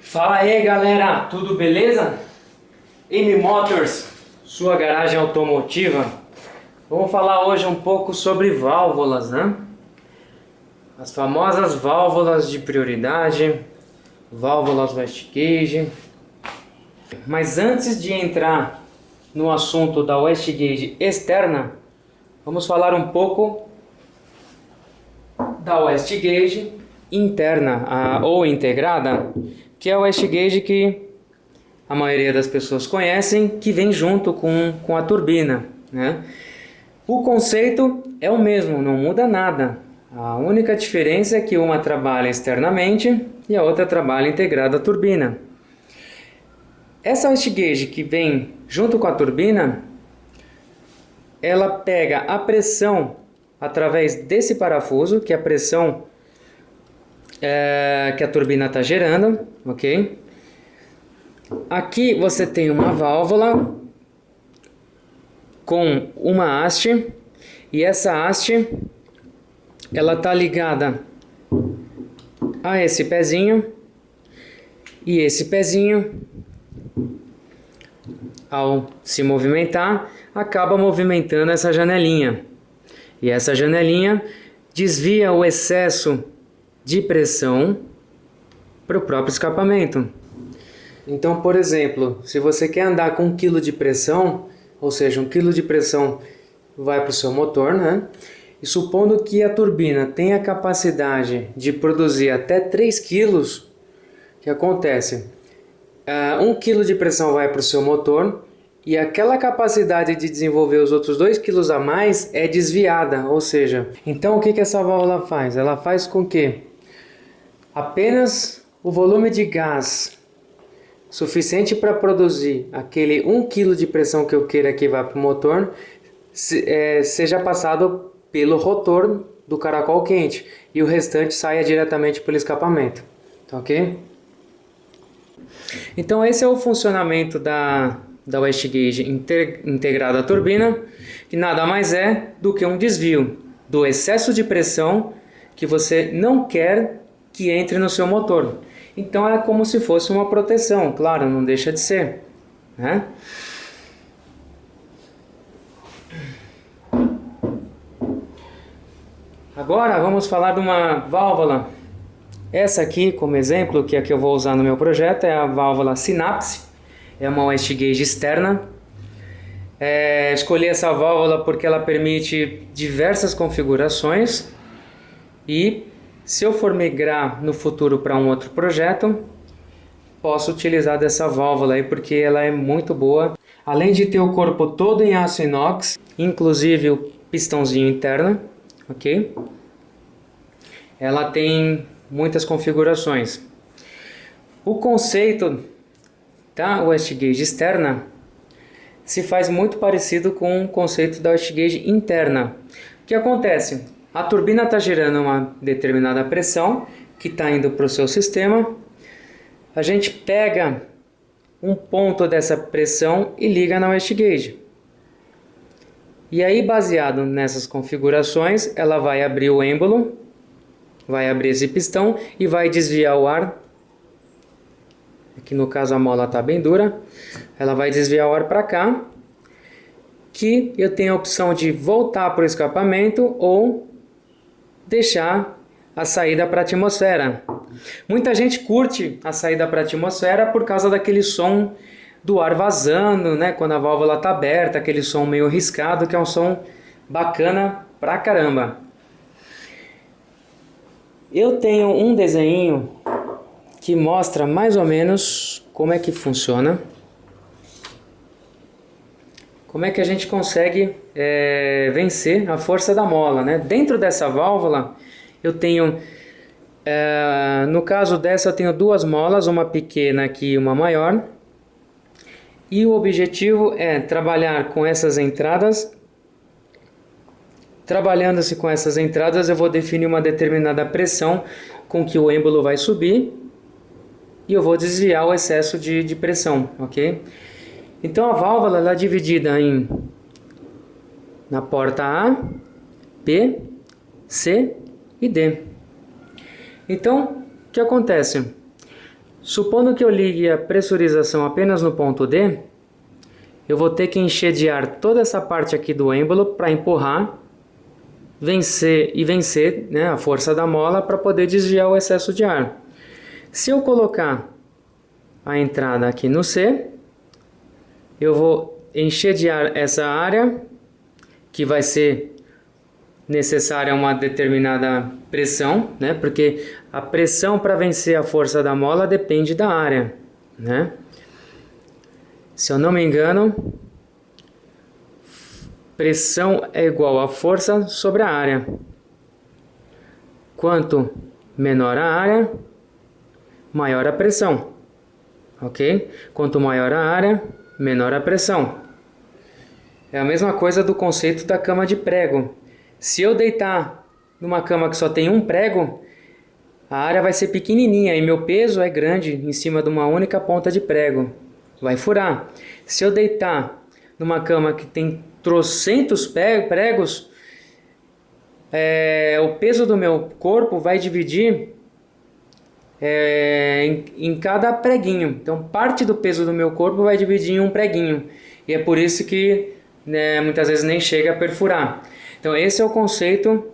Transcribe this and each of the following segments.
Fala aí galera, tudo beleza? M Motors, sua garagem automotiva. Vamos falar hoje um pouco sobre válvulas, né? As famosas válvulas de prioridade, válvulas wastegate. Mas antes de entrar no assunto da wastegate externa, vamos falar um pouco da wastegate interna ou integrada, que é o wastegate que a maioria das pessoas conhecem, que vem junto com a turbina, né? O conceito é o mesmo, não muda nada. A única diferença é que uma trabalha externamente e a outra trabalha integrada à turbina. Essa wastegate que vem junto com a turbina, ela pega a pressão através desse parafuso, que é a pressão que a turbina está gerando, ok? Aqui você tem uma válvula com uma haste, e essa haste ela está ligada a esse pezinho, e esse pezinho, ao se movimentar, acaba movimentando essa janelinha, e essa janelinha desvia o excesso de pressão para o próprio escapamento. Então, por exemplo, se você quer andar com 1 kg de pressão, ou seja, 1 kg de pressão vai para o seu motor, né? E supondo que a turbina tenha a capacidade de produzir até 3 kg, o que acontece? 1 kg de pressão vai para o seu motor e aquela capacidade de desenvolver os outros 2 kg a mais é desviada, ou seja, então o que essa válvula faz? Ela faz com que apenas o volume de gás suficiente para produzir aquele 1 kg de pressão que eu queira que vá para o motor seja passado pelo rotor do caracol quente e o restante saia diretamente pelo escapamento, tá ok? Então esse é o funcionamento da wastegate integrada à turbina, que nada mais é do que um desvio do excesso de pressão que você não quer que entre no seu motor. Então é como se fosse uma proteção, claro, não deixa de ser, né? Agora vamos falar de uma válvula. Essa aqui, como exemplo, que é a que eu vou usar no meu projeto, é a válvula Synapse. É uma wastegate externa. Escolhi essa válvula porque ela permite diversas configurações e se eu for migrar no futuro para um outro projeto, posso utilizar dessa válvula aí porque ela é muito boa. Além de ter o corpo todo em aço inox, inclusive o pistãozinho interno, ok? Ela tem muitas configurações. O conceito da wastegate externa se faz muito parecido com o conceito da wastegate interna. O que acontece? A turbina está gerando uma determinada pressão que está indo para o seu sistema. A gente pega um ponto dessa pressão e liga na wastegate. E aí, baseado nessas configurações, ela vai abrir o êmbolo, vai abrir esse pistão e vai desviar o ar. Aqui no caso a mola está bem dura. Ela vai desviar o ar para cá, que eu tenho a opção de voltar para o escapamento ou deixar a saída para a atmosfera. Muita gente curte a saída para a atmosfera por causa daquele som do ar vazando, né? Quando a válvula está aberta, aquele som meio riscado, que é um som bacana pra caramba. Eu tenho um desenho que mostra mais ou menos como é que funciona. Como é que a gente consegue vencer a força da mola, né? Dentro dessa válvula eu tenho, no caso dessa eu tenho 2 molas, uma pequena aqui e uma maior. E o objetivo é trabalhar com essas entradas. Trabalhando-se com essas entradas eu vou definir uma determinada pressão com que o êmbolo vai subir. E eu vou desviar o excesso de pressão, ok? Então a válvula ela é dividida na porta A, B, C e D. Então, o que acontece? Supondo que eu ligue a pressurização apenas no ponto D, eu vou ter que encher de ar toda essa parte aqui do êmbolo para empurrar, vencer, né, a força da mola para poder desviar o excesso de ar. Se eu colocar a entrada aqui no C, eu vou encher de ar essa área, que vai ser necessária uma determinada pressão, né? Porque a pressão para vencer a força da mola depende da área, né? Se eu não me engano, pressão é igual a força sobre a área. Quanto menor a área, maior a pressão, ok? Quanto maior a área, menor a pressão. É a mesma coisa do conceito da cama de prego. Se eu deitar numa cama que só tem um prego, a área vai ser pequenininha e meu peso é grande em cima de uma única ponta de prego. Vai furar. Se eu deitar numa cama que tem trocentos pregos, o peso do meu corpo vai dividir em cada preguinho. Então, parte do peso do meu corpo vai dividir em um preguinho. E é por isso que, né, muitas vezes nem chega a perfurar. Então, esse é o conceito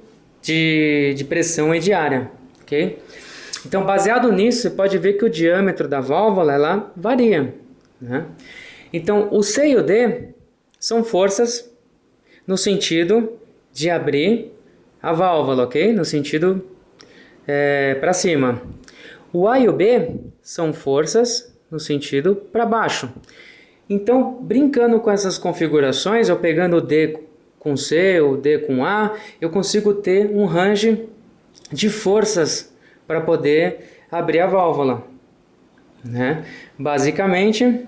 de pressão e de área, ok? Então, baseado nisso, você pode ver que o diâmetro da válvula ela varia, né? Então, o C e o D são forças no sentido de abrir a válvula, ok? No sentido para cima. O A e o B são forças no sentido para baixo. Então, brincando com essas configurações, eu pegando o D com C, o D com A, eu consigo ter um range de forças para poder abrir a válvula, né? Basicamente,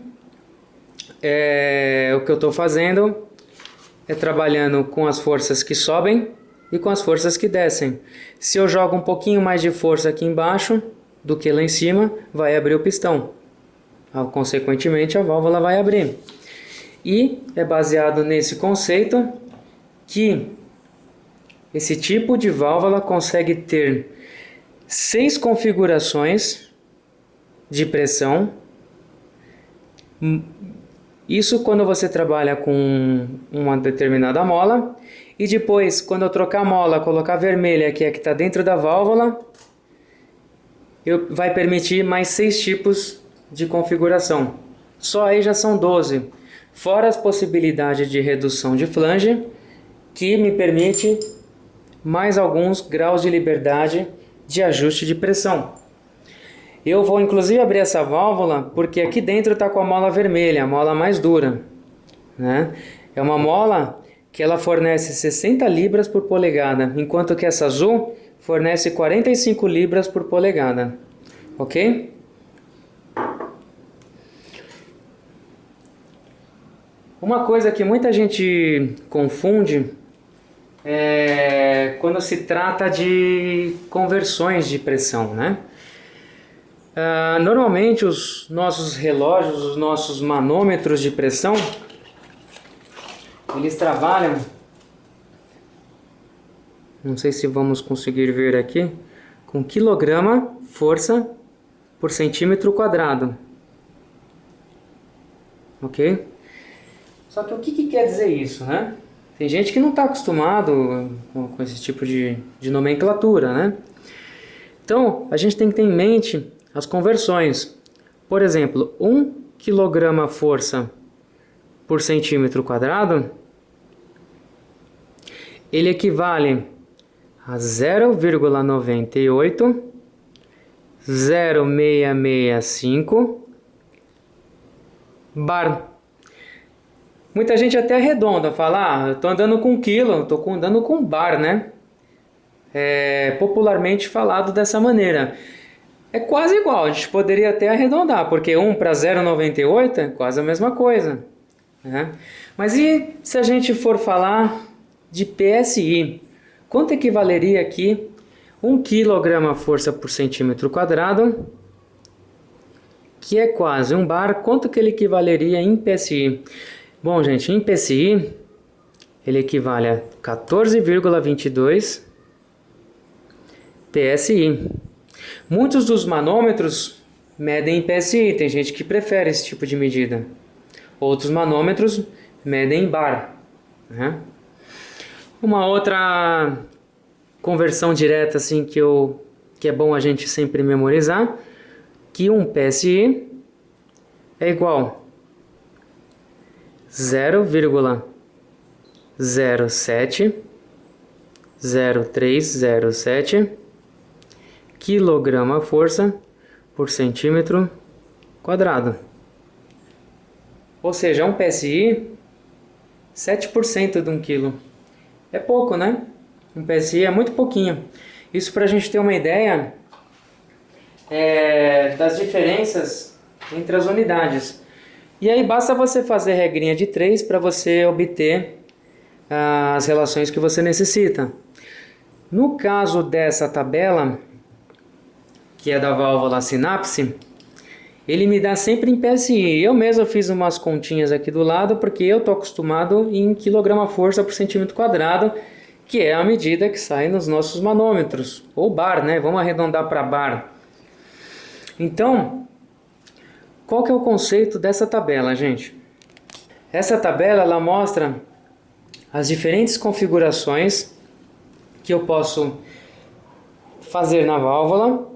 o que eu estou fazendo é trabalhando com as forças que sobem e com as forças que descem. Se eu jogo um pouquinho mais de força aqui embaixo do que lá em cima, vai abrir o pistão. Consequentemente, a válvula vai abrir. E é baseado nesse conceito que esse tipo de válvula consegue ter 6 configurações de pressão. Isso quando você trabalha com uma determinada mola. E depois, quando eu trocar a mola, colocar a vermelha, que é a que está dentro da válvula, vai permitir mais 6 tipos de configuração. Só aí já são 12. Fora as possibilidades de redução de flange, que me permite mais alguns graus de liberdade de ajuste de pressão. Eu vou inclusive abrir essa válvula porque aqui dentro está com a mola vermelha, a mola mais dura, né? É uma mola que ela fornece 60 libras por polegada, enquanto que essa azul fornece 45 libras por polegada, ok? Uma coisa que muita gente confunde quando se trata de conversões de pressão, né? Normalmente os nossos relógios, os nossos manômetros de pressão, eles trabalham, não sei se vamos conseguir ver aqui, com quilograma força por centímetro quadrado, ok? Só que o que quer dizer isso, né? Tem gente que não está acostumado com esse tipo de nomenclatura, né? Então, a gente tem que ter em mente as conversões. Por exemplo, 1 kg força por centímetro quadrado, ele equivale a 0,980665 bar. Muita gente até arredonda, fala, eu estou andando com quilo, estou andando com bar, né? É popularmente falado dessa maneira. É quase igual, a gente poderia até arredondar, porque 1 para 0,98 é quase a mesma coisa, né? Mas e se a gente for falar de PSI? Quanto equivaleria aqui 1 kg força por centímetro quadrado, que é quase um bar, quanto que ele equivaleria em PSI? Bom, gente, em PSI, ele equivale a 14,22 PSI. Muitos dos manômetros medem em PSI, tem gente que prefere esse tipo de medida. Outros manômetros medem em bar, né? Uma outra conversão direta assim que é bom a gente sempre memorizar, que um PSI é igual a 0,0307 quilograma-força por centímetro quadrado. Ou seja, um PSI, 7% de 1 quilo. É pouco, né? Um PSI é muito pouquinho. Isso para a gente ter uma ideia das diferenças entre as unidades. E aí basta você fazer regrinha de 3 para você obter as relações que você necessita. No caso dessa tabela, que é da válvula Synapse, ele me dá sempre em PSI. Eu mesmo fiz umas continhas aqui do lado, porque eu estou acostumado em quilograma-força por centímetro quadrado, que é a medida que sai nos nossos manômetros, ou bar, né? Vamos arredondar para bar. Então, qual que é o conceito dessa tabela, gente? Essa tabela, ela mostra as diferentes configurações que eu posso fazer na válvula,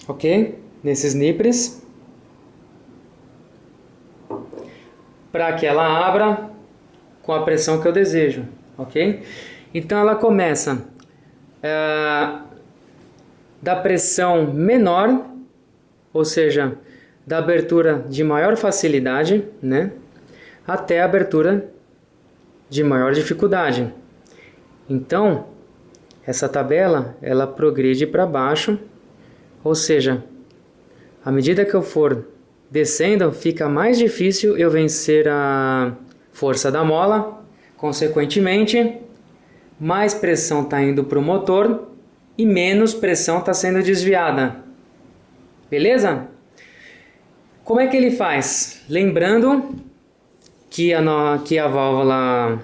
ok? Nesses nippers, para que ela abra com a pressão que eu desejo, ok? Então ela começa da pressão menor, ou seja, da abertura de maior facilidade, né, até a abertura de maior dificuldade. Então, essa tabela, ela progride para baixo, ou seja, à medida que eu for descendo, fica mais difícil eu vencer a força da mola, consequentemente, mais pressão está indo para o motor e menos pressão está sendo desviada. Beleza? Como é que ele faz? Lembrando que a válvula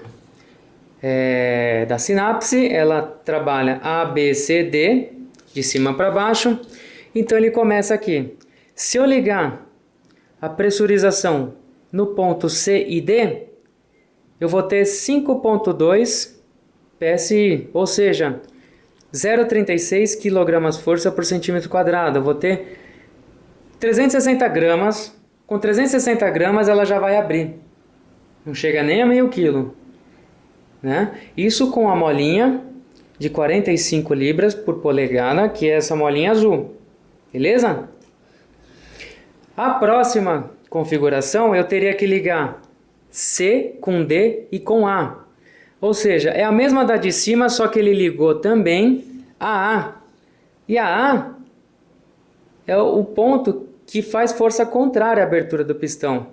da Synapse, ela trabalha A, B, C, D, de cima para baixo. Então ele começa aqui. Se eu ligar a pressurização no ponto C e D, eu vou ter 5,2 PSI, ou seja, 0,36 kg/força por centímetro quadrado. Eu vou ter 360 gramas. Com 360 gramas ela já vai abrir. Não chega nem a meio quilo, né? Isso com a molinha de 45 libras por polegada, que é essa molinha azul. Beleza? A próxima configuração eu teria que ligar C com D e com A. Ou seja, é a mesma da de cima, só que ele ligou também a A. E a A é o ponto que faz força contrária à abertura do pistão.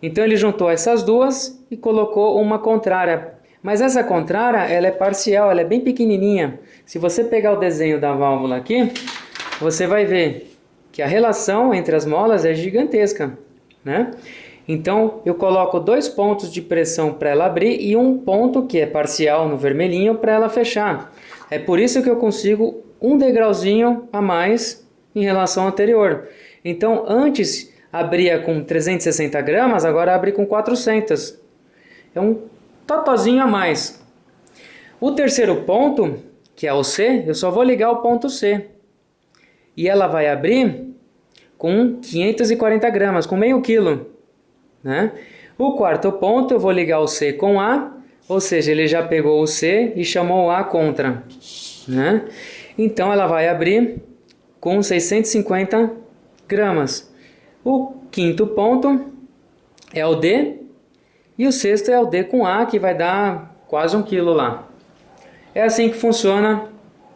Então ele juntou essas duas e colocou uma contrária. Mas essa contrária, ela é parcial, ela é bem pequenininha. Se você pegar o desenho da válvula aqui, você vai ver que a relação entre as molas é gigantesca, né? Então eu coloco 2 pontos de pressão para ela abrir e um ponto que é parcial no vermelhinho para ela fechar. É por isso que eu consigo um degrauzinho a mais em relação ao anterior. Então antes abria com 360 gramas, agora abre com 400. É um totozinho a mais. O terceiro ponto, que é o C, eu só vou ligar o ponto C. E ela vai abrir com 540 gramas, com meio quilo, né? O quarto ponto eu vou ligar o C com A, ou seja, ele já pegou o C e chamou o A contra, né? Então ela vai abrir com 650 gramas. O quinto ponto é o D e o sexto é o D com A, que vai dar quase 1 quilo lá. É assim que funciona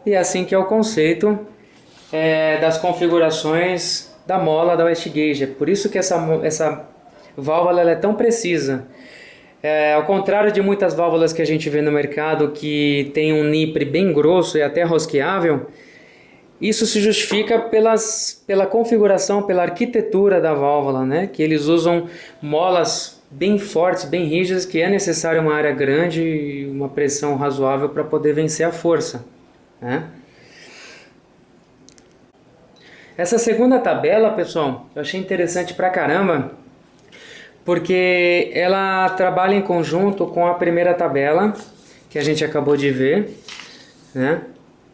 e é assim que é o conceito das configurações da mola da Westgate. É por isso que essa válvula ela é tão precisa. Ao contrário de muitas válvulas que a gente vê no mercado que tem um nipre bem grosso e até rosqueável, isso se justifica pela configuração, pela arquitetura da válvula, né? Que eles usam molas bem fortes, bem rígidas, que é necessário uma área grande e uma pressão razoável para poder vencer a força, né? Essa segunda tabela, pessoal, eu achei interessante pra caramba, porque ela trabalha em conjunto com a primeira tabela, que a gente acabou de ver, né?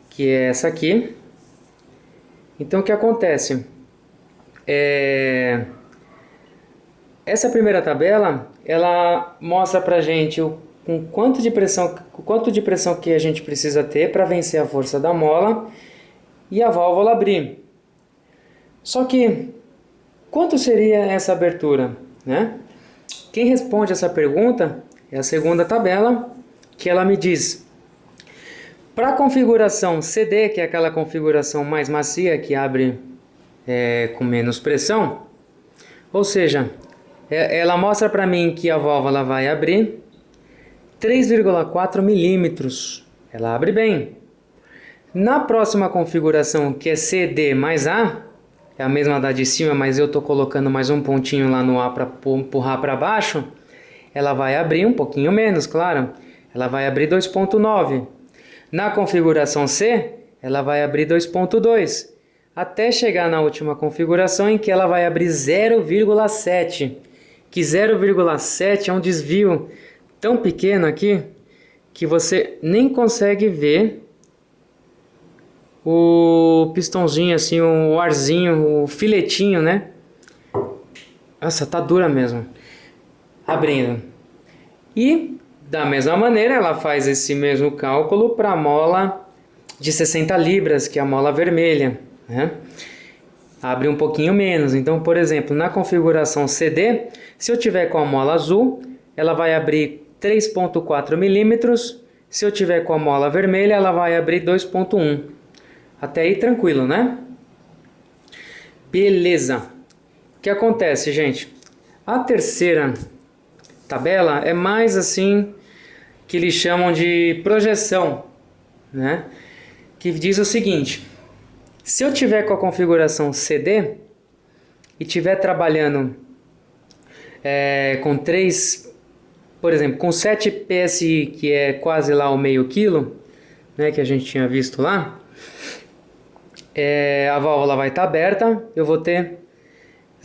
Que é essa aqui. Então, o que acontece? Essa primeira tabela, ela mostra pra gente o quanto de pressão que a gente precisa ter para vencer a força da mola e a válvula abrir. Só que, quanto seria essa abertura, né? Quem responde essa pergunta é a segunda tabela, que ela me diz: para a configuração CD, que é aquela configuração mais macia, que abre com menos pressão, ou seja, ela mostra para mim que a válvula vai abrir 3,4 milímetros. Ela abre bem. Na próxima configuração, que é CD mais A, é a mesma da de cima, mas eu estou colocando mais um pontinho lá no A para empurrar para baixo, ela vai abrir um pouquinho menos, claro. Ela vai abrir 2,9. Na configuração C, ela vai abrir 2,2. Até chegar na última configuração em que ela vai abrir 0,7. Que 0,7 é um desvio tão pequeno aqui que você nem consegue ver o pistãozinho, assim, o arzinho, o filetinho, né? Nossa, tá dura mesmo. Abrindo. E, da mesma maneira, ela faz esse mesmo cálculo para a mola de 60 libras, que é a mola vermelha, né? Abre um pouquinho menos. Então, por exemplo, na configuração CD, se eu tiver com a mola azul, ela vai abrir 3,4 milímetros. Se eu tiver com a mola vermelha, ela vai abrir 2,1. Até aí tranquilo, né? Beleza. O que acontece, gente? A terceira tabela é mais assim que eles chamam de projeção, né? Que diz o seguinte: se eu tiver com a configuração CD e tiver trabalhando com 3, por exemplo, com 7 PSI, que é quase lá o meio quilo, né, que a gente tinha visto lá, a válvula vai estar aberta, eu vou ter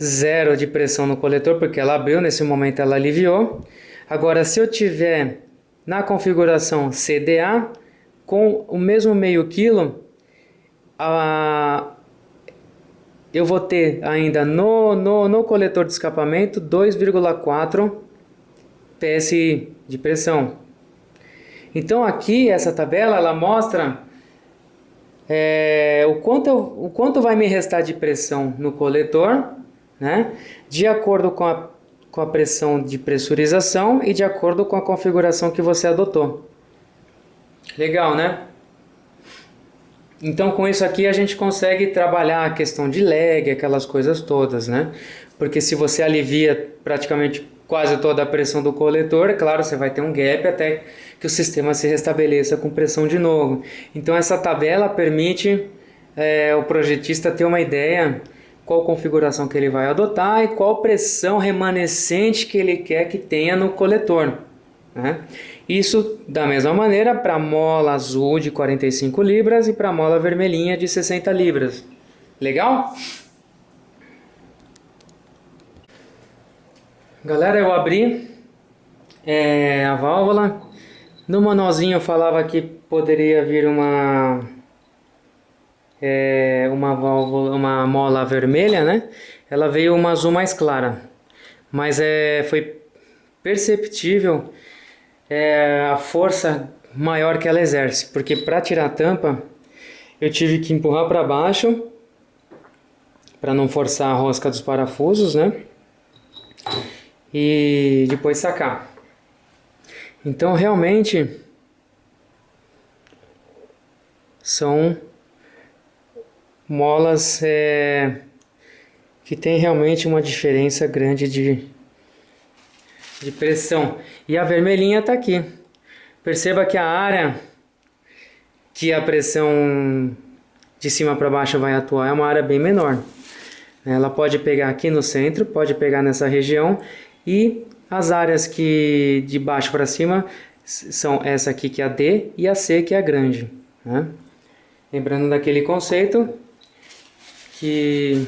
0 de pressão no coletor, porque ela abriu, nesse momento ela aliviou. Agora, se eu tiver na configuração CDA, com o mesmo meio quilo, eu vou ter ainda no coletor de escapamento 2,4 PSI de pressão. Então aqui essa tabela ela mostra o quanto vai me restar de pressão no coletor, né? De acordo com a pressão de pressurização e de acordo com a configuração que você adotou. Legal, né? Então com isso aqui a gente consegue trabalhar a questão de lag, aquelas coisas todas, né? Porque se você alivia praticamente quase toda a pressão do coletor, é claro, você vai ter um gap até que o sistema se restabeleça com pressão de novo. Então essa tabela permite o projetista ter uma ideia qual configuração que ele vai adotar e qual pressão remanescente que ele quer que tenha no coletor, né? Isso da mesma maneira para a mola azul de 45 libras e para a mola vermelhinha de 60 libras. Legal? Galera, eu abri a válvula. No manualzinho falava que poderia vir uma válvula, uma mola vermelha, né? Ela veio uma azul mais clara, mas foi perceptível a força maior que ela exerce, porque para tirar a tampa eu tive que empurrar para baixo para não forçar a rosca dos parafusos, né? E depois sacar. Então realmente são molas que tem realmente uma diferença grande de pressão. E a vermelhinha está aqui. Perceba que a área que a pressão de cima para baixo vai atuar é uma área bem menor. Ela pode pegar aqui no centro, pode pegar nessa região, e as áreas que de baixo para cima são essa aqui que é a D e a C que é a grande, né? Lembrando daquele conceito que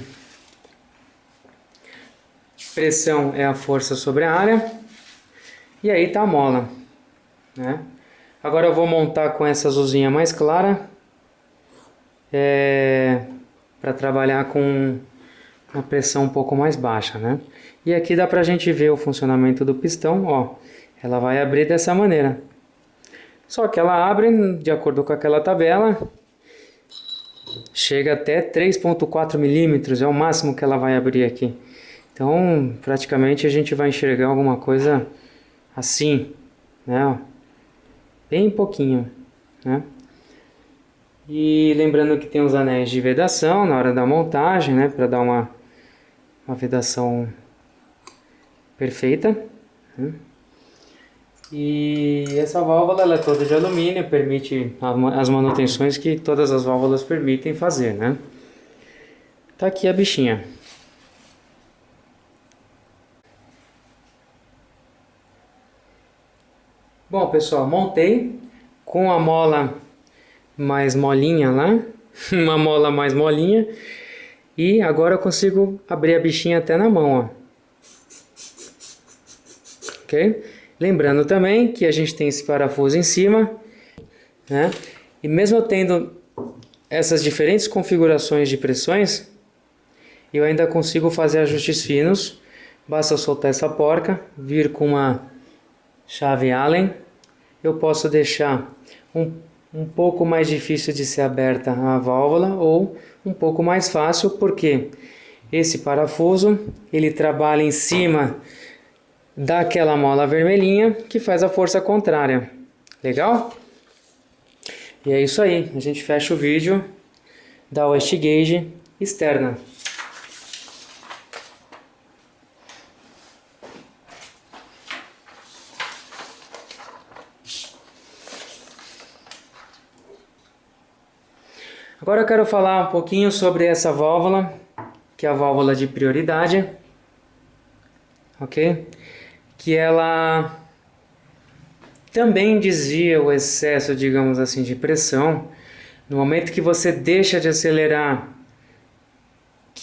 pressão é a força sobre a área. E aí tá a mola, né? Agora eu vou montar com essa azulzinha mais clara, para trabalhar com uma pressão um pouco mais baixa, né? E aqui dá pra gente ver o funcionamento do pistão, ó. Ela vai abrir dessa maneira. Só que ela abre, de acordo com aquela tabela, chega até 3,4 milímetros, é o máximo que ela vai abrir aqui. Então, praticamente a gente vai enxergar alguma coisa assim, né? Ó, bem pouquinho, né? E lembrando que tem os anéis de vedação na hora da montagem, né? Para dar uma vedação perfeita, né? E essa válvula ela é toda de alumínio, permite as manutenções que todas as válvulas permitem fazer, né? Tá aqui a bichinha. Bom, pessoal, montei com a mola mais molinha lá, uma mola mais molinha, e agora eu consigo abrir a bichinha até na mão, ó. Ok? Lembrando também que a gente tem esse parafuso em cima, né? E mesmo eu tendo essas diferentes configurações de pressões, eu ainda consigo fazer ajustes finos. Basta soltar essa porca, vir com uma chave Allen. Eu posso deixar um pouco mais difícil de ser aberta a válvula ou um pouco mais fácil, porque esse parafuso ele trabalha em cima daquela mola vermelhinha que faz a força contrária. Legal? E é isso aí, a gente fecha o vídeo da Westgate externa. Agora eu quero falar um pouquinho sobre essa válvula, que é a válvula de prioridade, ok? Que ela também desvia o excesso, digamos assim, de pressão. No momento que você deixa de acelerar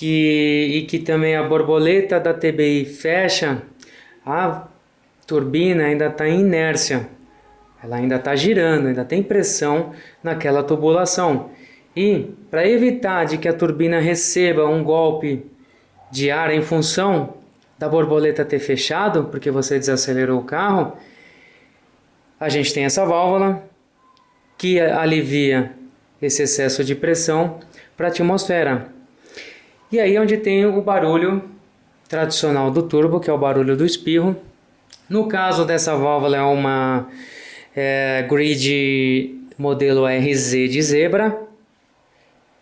e que também a borboleta da TBI fecha, a turbina ainda está em inércia, ela ainda está girando, ainda tem pressão naquela tubulação. E para evitar de que a turbina receba um golpe de ar em função da borboleta ter fechado, porque você desacelerou o carro, a gente tem essa válvula que alivia esse excesso de pressão para a atmosfera. E aí é onde tem o barulho tradicional do turbo, que é o barulho do espirro. No caso dessa válvula é uma grid modelo RZ de zebra.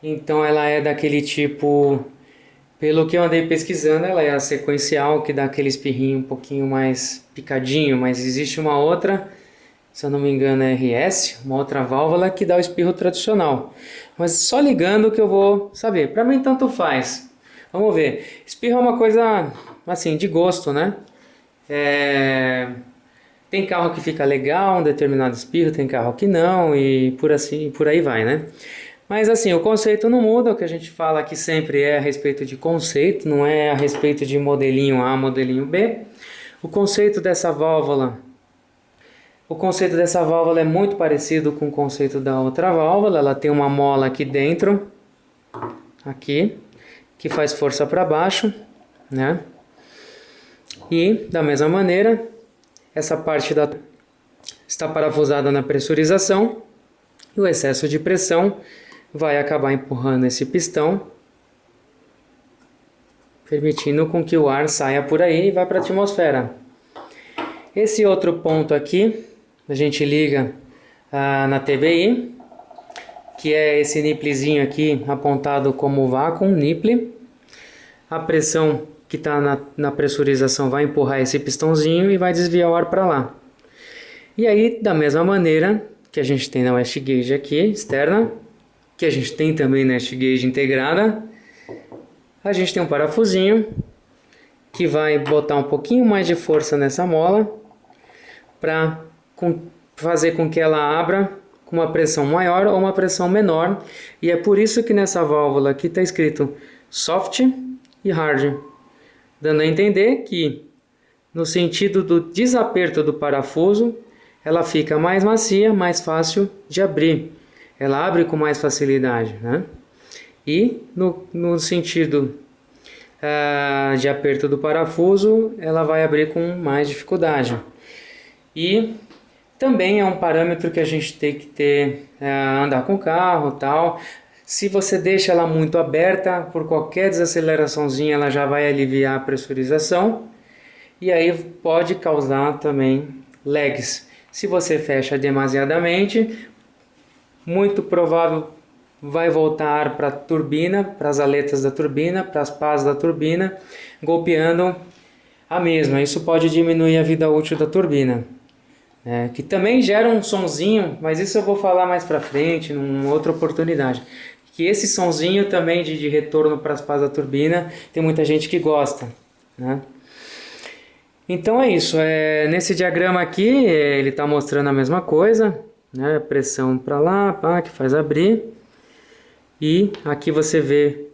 Então ela é daquele tipo, pelo que eu andei pesquisando, ela é a sequencial, que dá aquele espirrinho um pouquinho mais picadinho, mas existe uma outra, se eu não me engano é RS, uma outra válvula que dá o espirro tradicional. Mas só ligando que eu vou saber. Para mim tanto faz. Vamos ver. Espirro é uma coisa assim de gosto, né? Tem carro que fica legal, um determinado espirro, tem carro que não, e por aí vai, né? Mas assim, o conceito não muda, o que a gente fala aqui sempre é a respeito de conceito, não é a respeito de modelinho A, modelinho B. O conceito dessa válvula é muito parecido com o conceito da outra válvula. Ela tem uma mola aqui dentro, aqui, que faz força para baixo, né? E da mesma maneira, essa parte está parafusada na pressurização, e o excesso de pressão vai acabar empurrando esse pistão, permitindo com que o ar saia por aí e vá para a atmosfera. Esse outro ponto aqui, a gente liga na TBI, que é esse nipplezinho aqui apontado como vácuo, nipple. A pressão que está na pressurização vai empurrar esse pistãozinho e vai desviar o ar para lá. E aí, da mesma maneira que a gente tem na Westgate aqui, externa, que a gente tem também na Westgate integrada, a gente tem um parafusinho que vai botar um pouquinho mais de força nessa mola para fazer com que ela abra com uma pressão maior ou uma pressão menor. E é por isso que nessa válvula aqui está escrito soft e hard, dando a entender que no sentido do desaperto do parafuso, ela fica mais macia, mais fácil de abrir. Ela abre com mais facilidade, né? E no sentido de aperto do parafuso, ela vai abrir com mais dificuldade. E também é um parâmetro que a gente tem que ter, andar com o carro e tal. Se você deixa ela muito aberta, por qualquer desaceleraçãozinha ela já vai aliviar a pressurização. E aí pode causar também lags. Se você fecha demasiadamente, muito provável vai voltar para a turbina, para as aletas da turbina, para as pás da turbina, golpeando a mesma. Isso pode diminuir a vida útil da turbina. Que também gera um sonzinho, mas isso eu vou falar mais para frente, numa outra oportunidade. Que esse sonzinho também de retorno para as pás da turbina, tem muita gente que gosta, né? Então é isso, nesse diagrama aqui ele está mostrando a mesma coisa, né? Pressão para lá, pá, que faz abrir, e aqui você vê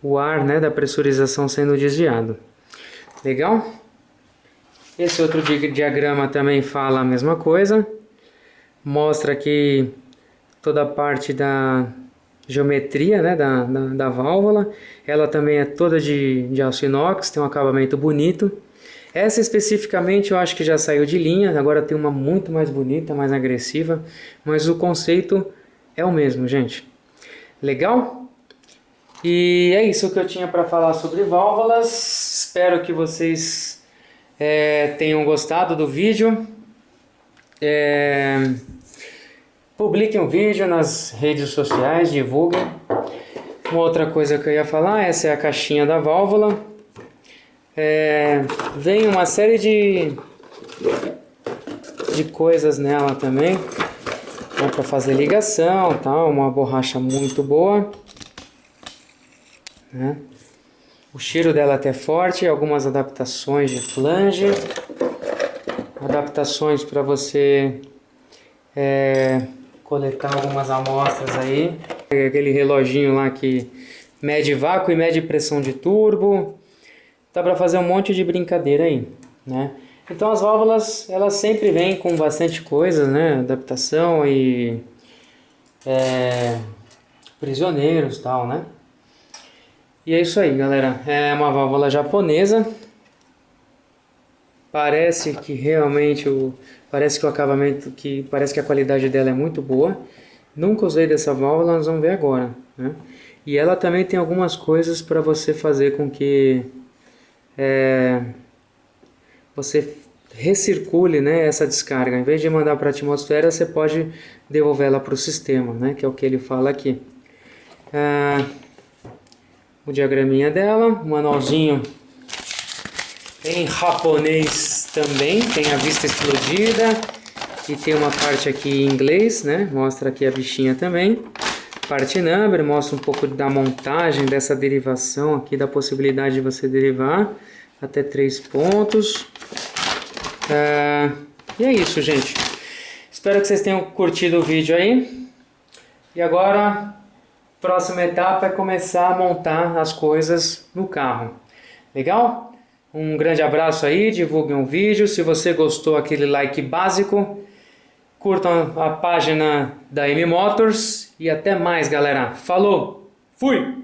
o ar, né, da pressurização sendo desviado. Legal? Esse outro diagrama também fala a mesma coisa, mostra aqui toda a parte da geometria, né, da válvula. Ela também é toda de aço inox, tem um acabamento bonito. Essa especificamente eu acho que já saiu de linha, agora tem uma muito mais bonita, mais agressiva, mas o conceito é o mesmo, gente. Legal? E é isso que eu tinha para falar sobre válvulas. Espero que vocês tenham gostado do vídeo. Publiquem o vídeo nas redes sociais, divulguem. Uma outra coisa que eu ia falar, essa é a caixinha da válvula. Vem uma série de coisas nela também, para fazer ligação, tal, uma borracha muito boa, né? O cheiro dela é até forte, algumas adaptações de flange, adaptações para você coletar algumas amostras aí, aquele reloginho lá que mede vácuo e mede pressão de turbo. Dá para fazer um monte de brincadeira aí, né? Então as válvulas, elas sempre vêm com bastante coisa, né? Adaptação e prisioneiros e tal, né? E é isso aí, galera. É uma válvula japonesa. Parece que realmente parece que o acabamento, parece que a qualidade dela é muito boa. Nunca usei dessa válvula, nós vamos ver agora, né? E ela também tem algumas coisas para você fazer com que você recircule, né, essa descarga. Em vez de mandar para a atmosfera, você pode devolver ela para o sistema, né, que é o que ele fala aqui. O diagraminha dela, o manualzinho em japonês também, tem a vista explodida e tem uma parte aqui em inglês, né, mostra aqui a bichinha também. Parte number, mostra um pouco da montagem dessa derivação aqui, da possibilidade de você derivar até 3 pontos. E é isso, gente. Espero que vocês tenham curtido o vídeo aí. E agora, a próxima etapa é começar a montar as coisas no carro. Legal? Um grande abraço aí, divulguem o vídeo. Se você gostou, aquele like básico. Curtam a página da M Motors. E até mais, galera. Falou! Fui!